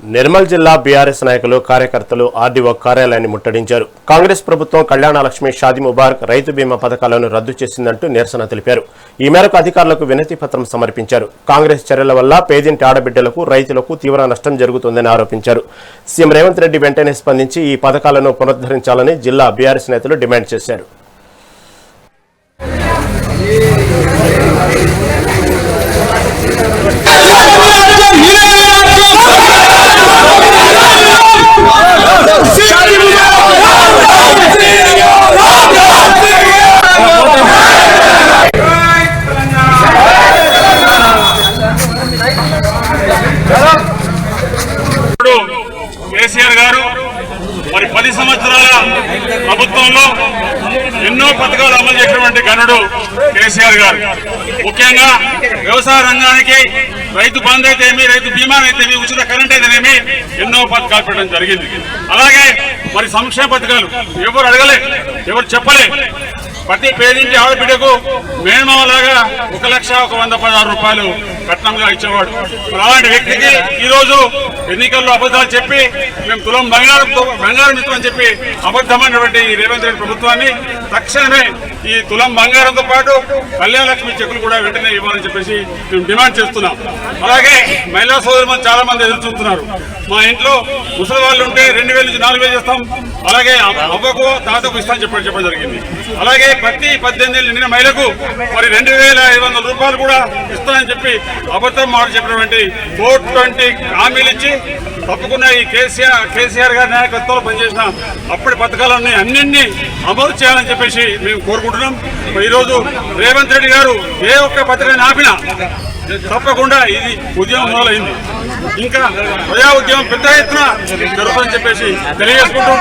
నిర్మల్ జిల్లా బీఆర్ఎస్ నాయకులు కార్యకర్తలు ఆర్డీఓ కార్యాలయాన్ని ముట్టడించారు. కాంగ్రెస్ ప్రభుత్వం కళ్యాణలక్ష్మి, షాదీ ముబారక్, రైతు బీమా పథకాలను రద్దు చేసిందంటూ నిరసన తెలిపారు. ఈ మేరకు అధికారులకు వినతి పత్రం సమర్పించారు. కాంగ్రెస్ చర్యల వల్ల పేదింటి ఆడబిడ్డలకు, రైతులకు తీవ్ర నష్టం జరుగుతుందని ఆరోపించారు. సీఎం రేవంత్ రెడ్డి వెంటనే స్పందించి ఈ పథకాలను పునరుద్ధరించాలని జిల్లా బీఆర్ఎస్ నేతలు డిమాండ్ చేశారు. కేసీఆర్ గారు మరి 10 సంవత్సరాల ప్రభుత్వంలో ఎన్నో పథకాలు అమలు చేసినటువంటి ఘనుడు కేసీఆర్ గారు. ముఖ్యంగా వ్యవసాయ రంగానికి రైతు బంధు అయితేమి, రైతు బీమా అయితేమి, ఉచిత కరెంట్ అయితేనేమి ఎన్నో పథకాలు పెట్టడం జరిగింది. అలాగే మరి సంక్షేమ పథకాలు ఎవరు అడగలే, ఎవరు చెప్పలే. ప్రతి పేదింటి ఆడబిడ్డకు మేనమావలాగా 1,116 రూపాయలు కట్నంగా ఇచ్చేవాడు. అలాంటి వ్యక్తికి ఈరోజు ఎన్నికల్లో అబద్ధాలు చెప్పి మేము తులం బంగారం ఇస్తామని చెప్పి అబద్ధమైనటువంటి రేవంత్ రెడ్డి ప్రభుత్వాన్ని తక్షణమే ఈ తులం బంగారంతో పాటు కళ్యాణలక్ష్మి చెక్కులు కూడా వెంటనే ఇవ్వాలని చెప్పేసి మేము డిమాండ్ చేస్తున్నాం. అలాగే మహిళా సోదరులు చాలా మంది ఎదురు చూస్తున్నారు. మా ఇంట్లో ముసలి వాళ్ళు ఉంటే 2,000 నుంచి 4,000 చేస్తాం, అలాగే అవ్వకు తాతకు ఇస్తామని చెప్పడం జరిగింది. అలాగే ప్రతి 18 ఏళ్ళు నిండిన మహిళకు మరి 2,500 రూపాయలు కూడా ఇస్తామని చెప్పి అబద్ధం మాట చెప్పినటువంటి 420 హామీలు ఇచ్చి తప్పకుండా ఈ కేసీఆర్ గారి నాయకత్వంలో పనిచేసిన అప్పటి పథకాలన్నీ అన్నింటినీ అమలు చేయాలని చెప్పేసి మేము కోరుకుంటున్నాం. ఈరోజు రేవంత్ రెడ్డి గారు ఏ ఒక్క పథకాన్ని ఆపినా తప్పకుండా ఇది ఉద్యమం మొదలైంది. ఇంకా ప్రజా ఉద్యమం పెద్ద ఎత్తున జరుగుతుందని చెప్పేసి తెలియజేసుకుంటూ